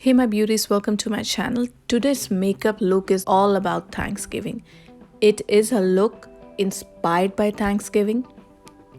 Hey my beauties, welcome to my channel. Today's makeup look is all about Thanksgiving. It is a look inspired by Thanksgiving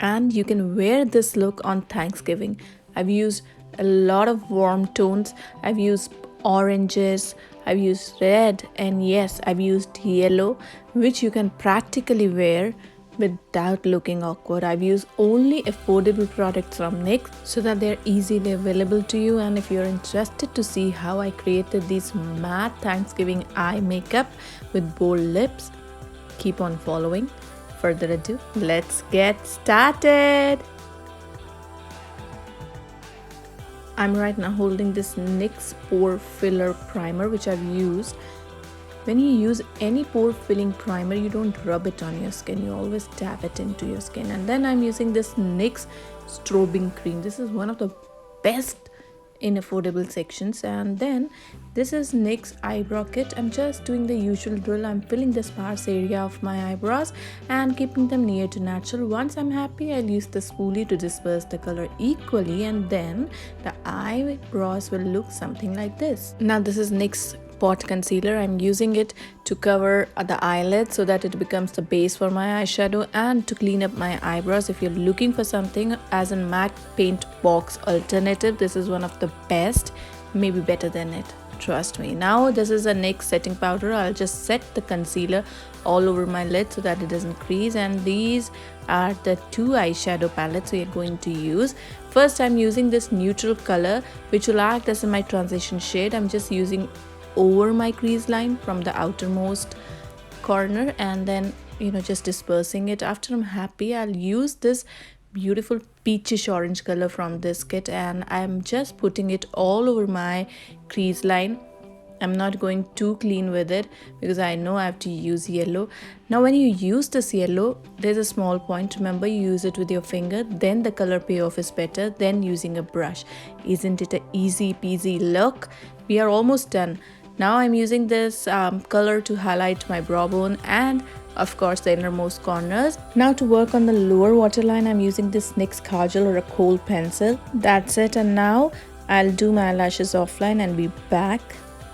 and you can wear this look on Thanksgiving. I've used a lot of warm tones. I've used oranges, I've used red, and yes, I've used yellow, which you can practically wear without looking awkward. I've used only affordable products from Nyx so that they're easily available to you. And if you're interested to see how I created these matte Thanksgiving eye makeup with bold lips, keep on following. Further ado, let's get started. I'm right now holding this NYX Pore Filler Primer, which I've used. When you use any pore filling primer, you don't rub it on your skin, you always dab it into your skin. And then I'm using this NYX Strobing Cream. This is one of the best in affordable sections. And then this is NYX Eyebrow Kit. I'm just doing the usual drill. I'm filling the sparse area of my eyebrows and keeping them near to natural. Once I'm happy, I'll use the spoolie to disperse the color equally, and then the eyebrows will look something like this. Now this is NYX Pot Concealer. I'm using it to cover the eyelid so that it becomes the base for my eyeshadow and to clean up my eyebrows. If you're looking for something as a matte paint box alternative, this is one of the best, maybe better than it, trust me. Now this is a NYX setting powder. I'll just set the concealer all over my lid so that it doesn't crease, and these are the two eyeshadow palettes we are going to use. First, I'm using this neutral color which will act as my transition shade. I'm just using over my crease line from the outermost corner, and then just dispersing it. After I'm happy, I'll use this beautiful peachish orange color from this kit, and I'm just putting it all over my crease line. I'm not going too clean with it because I know I have to use yellow. Now when you use this yellow, there's a small point. Remember, you use it with your finger, then the color payoff is better than using a brush. Isn't it an easy peasy look? We are almost done. Now I'm using this color to highlight my brow bone and of course the innermost corners. Now to work on the lower waterline, I'm using this NYX Kajal or a kohl pencil. That's it, and now I'll do my eyelashes offline and be back.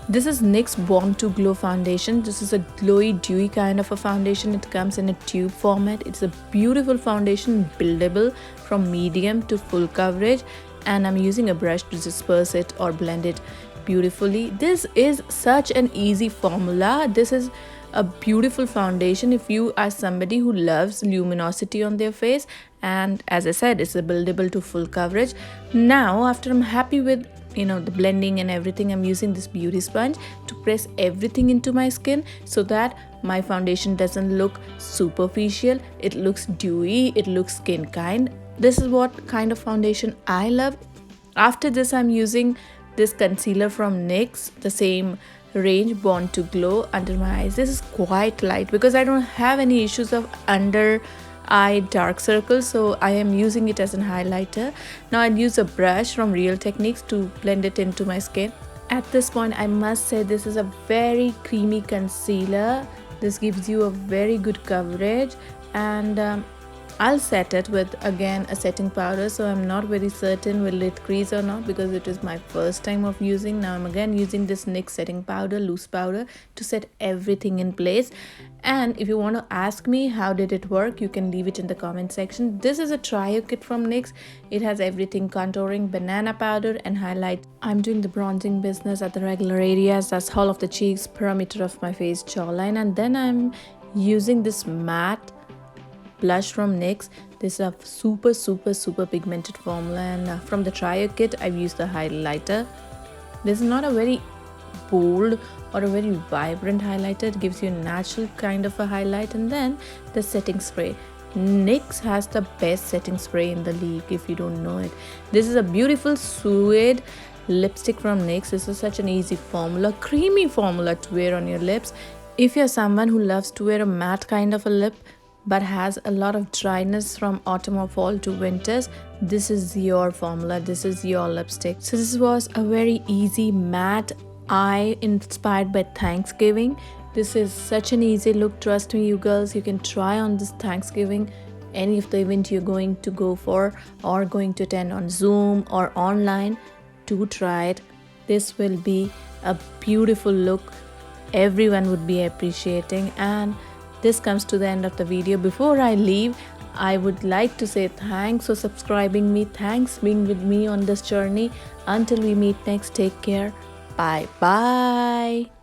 This is NYX Born to Glow foundation. This is a glowy, dewy kind of a foundation. It comes in a tube format. It's a beautiful foundation, buildable from medium to full coverage, and I'm using a brush to disperse it or blend it beautifully. This is such an easy formula. This is a beautiful foundation if you are somebody who loves luminosity on their face, and as I said, it's a buildable to full coverage. Now after I'm happy with the blending and everything, I'm using this beauty sponge to press everything into my skin so that my foundation doesn't look superficial. It looks dewy, it looks skin kind. This is what kind of foundation I love. After this, I'm using this concealer from NYX, the same range, Born to Glow, under my eyes. This is quite light because I don't have any issues of under eye dark circles, so I am using it as a highlighter. Now I'll use a brush from Real Techniques to blend it into my skin. At this point, I must say this is a very creamy concealer. This gives you a very good coverage, and I'll set it with again a setting powder, so I'm not very certain will it crease or not because it is my first time of using. Now I'm again using this NYX setting powder, loose powder, to set everything in place. And if you want to ask me how did it work, you can leave it in the comment section. This is a trio kit from NYX. It has everything: contouring, banana powder, and highlight. I'm doing the bronzing business at the regular areas, that's whole of the cheeks, perimeter of my face, jawline, and then I'm using this matte blush from NYX. This is a super pigmented formula, and from the trio kit I've used the highlighter. This is not a very bold or a very vibrant highlighter. It gives you a natural kind of a highlight. And then the setting spray. NYX has the best setting spray in the league if you don't know it. This is a beautiful suede lipstick from NYX. This is such an easy formula, creamy formula to wear on your lips. If you're someone who loves to wear a matte kind of a lip but has a lot of dryness from autumn or fall to winters, this is your formula, this is your lipstick. So this was a very easy matte eye inspired by Thanksgiving. This is such an easy look, trust me you girls. You can try on this Thanksgiving any of the event you're going to go for or going to attend on Zoom or online. Do try it. this will be a beautiful look everyone would be appreciating. And this comes to the end of the video. Before I leave, I would like to say thanks for subscribing me, thanks being with me on this journey. Until we meet next, take care. Bye bye.